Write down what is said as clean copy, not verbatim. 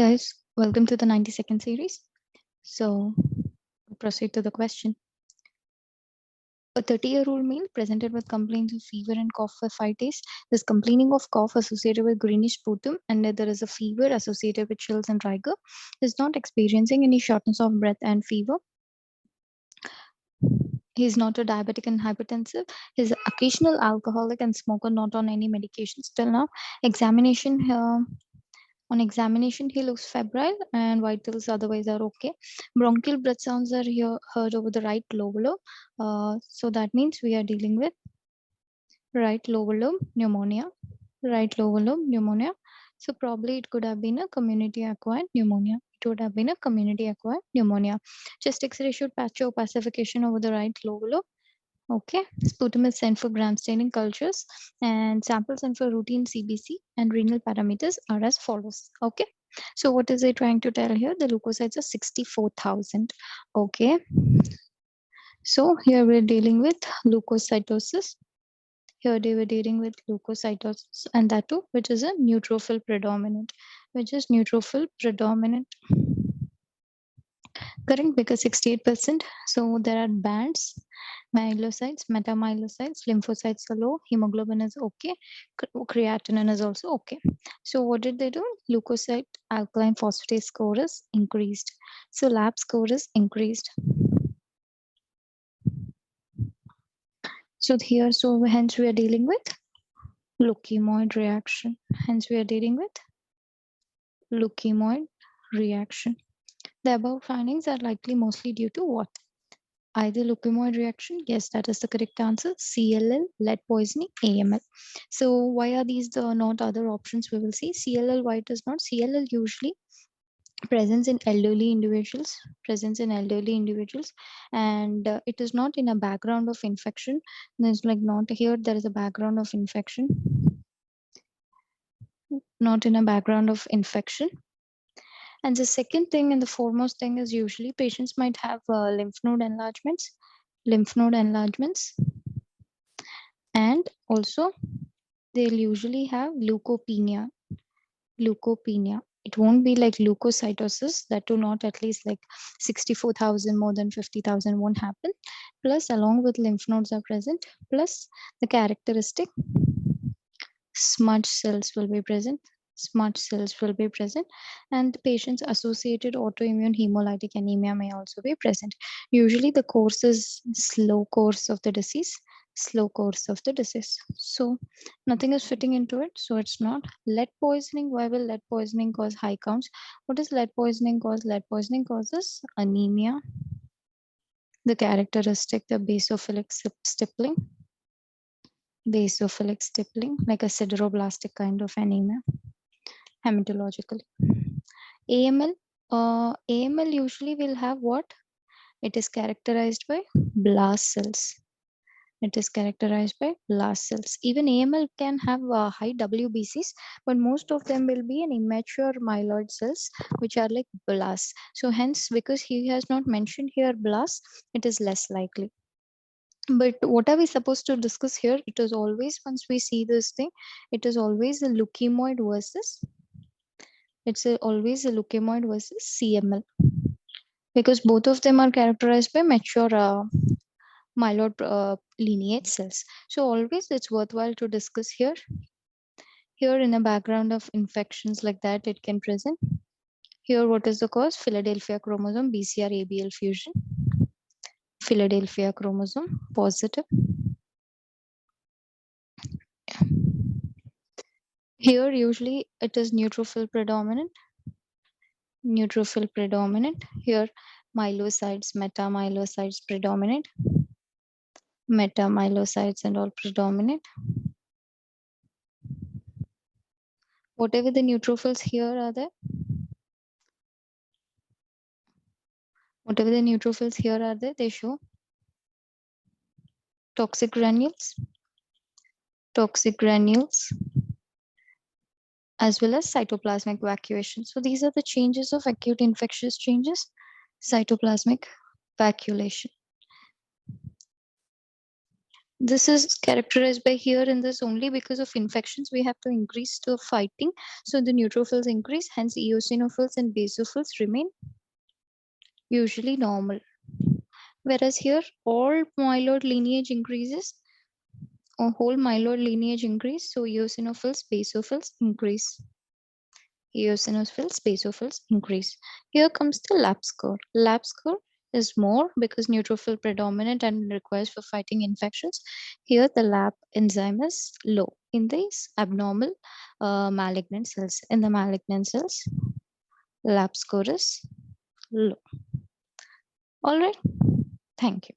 guys, welcome to the 90-second series. So, we'll proceed to the question. A 30-year-old male presented with complaints of fever and cough for 5 days. There's complaining of cough associated with greenish sputum, and there is a fever associated with chills and rigor. He's not experiencing any shortness of breath and fever. He's not a diabetic and hypertensive. He's an occasional alcoholic and smoker, not on any medications till now. On examination, he looks febrile and vitals otherwise are okay. Bronchial breath sounds are heard over the right lower lobe. So that means we are dealing with right lower lobe pneumonia. Right lower lobe pneumonia. So probably it could have been a community acquired pneumonia. It would have been a community acquired pneumonia. Chest X-ray showed patch opacification over the right lower lobe. Okay, sputum is sent for gram staining cultures and samples sent for routine CBC and renal parameters are as follows. Okay, so what is it trying to tell here? The leukocytes are 64,000. Okay, so here we're dealing with leukocytosis. Here they were dealing with leukocytosis and that too, which is a neutrophil predominant, Correct, because 68%. So there are bands, myelocytes, metamyelocytes, lymphocytes are low, hemoglobin is okay, creatinine is also okay. So what did they do? Leukocyte alkaline phosphatase score is increased. So lab score is increased. So here, so hence we are dealing with leukemoid reaction. Hence we are dealing with leukemoid reaction. The above findings are likely mostly due to what? Either leukemoid reaction, yes, that is the correct answer. CLL, lead poisoning, AML. So why are these the not other options? We will see. CLL, why it is not? CLL usually presence in elderly individuals, and it is not in a background of infection. There's like not here. There is a background of infection, not in a background of infection. And the second thing and the foremost thing is usually patients might have lymph node enlargements, and also they'll usually have leukopenia. It won't be like leukocytosis, that do not at least like 64,000, more than 50,000 won't happen. Plus, along with lymph nodes are present, plus the characteristic smudge cells will be present. And the patient's associated autoimmune hemolytic anemia may also be present. Usually the course is slow course of the disease. So nothing is fitting into it. So it's not. Lead poisoning. Why will lead poisoning cause high counts? What does lead poisoning cause? Lead poisoning causes anemia. The characteristic, the basophilic stippling, like a sideroblastic kind of anemia, hematologically. AML usually will have what? It is characterized by blast cells. Even AML can have high WBCs, but most of them will be an immature myeloid cells, which are like blasts. So hence, because he has not mentioned here blasts, it is less likely. But what are we supposed to discuss here? It is always, once we see this thing, it is always a leukemoid versus CML, because both of them are characterized by mature myeloid lineage cells. So always it's worthwhile to discuss here. Here in a background of infections like that, it can present. Here, what is the cause? Philadelphia chromosome, BCR ABL fusion. Philadelphia chromosome, positive. Here, usually it is neutrophil predominant. Here, myelocytes, metamyelocytes predominant. Metamyelocytes and all predominant. Whatever the neutrophils here are there. They show toxic granules, as well as cytoplasmic vacuation. So these are the changes of acute infectious changes, cytoplasmic vacuation. This is characterized by here in this only because of infections we have to increase the fighting, so the neutrophils increase, hence eosinophils and basophils remain usually normal. Whereas here all myeloid lineage increases, or whole myeloid lineage increase, so eosinophils, basophils increase. Eosinophils, basophils increase. Here comes the lab score. Lab score is more because neutrophil predominant and requires for fighting infections. Here the lab enzyme is low in these abnormal malignant cells. In the malignant cells, lab score is low. All right. Thank you.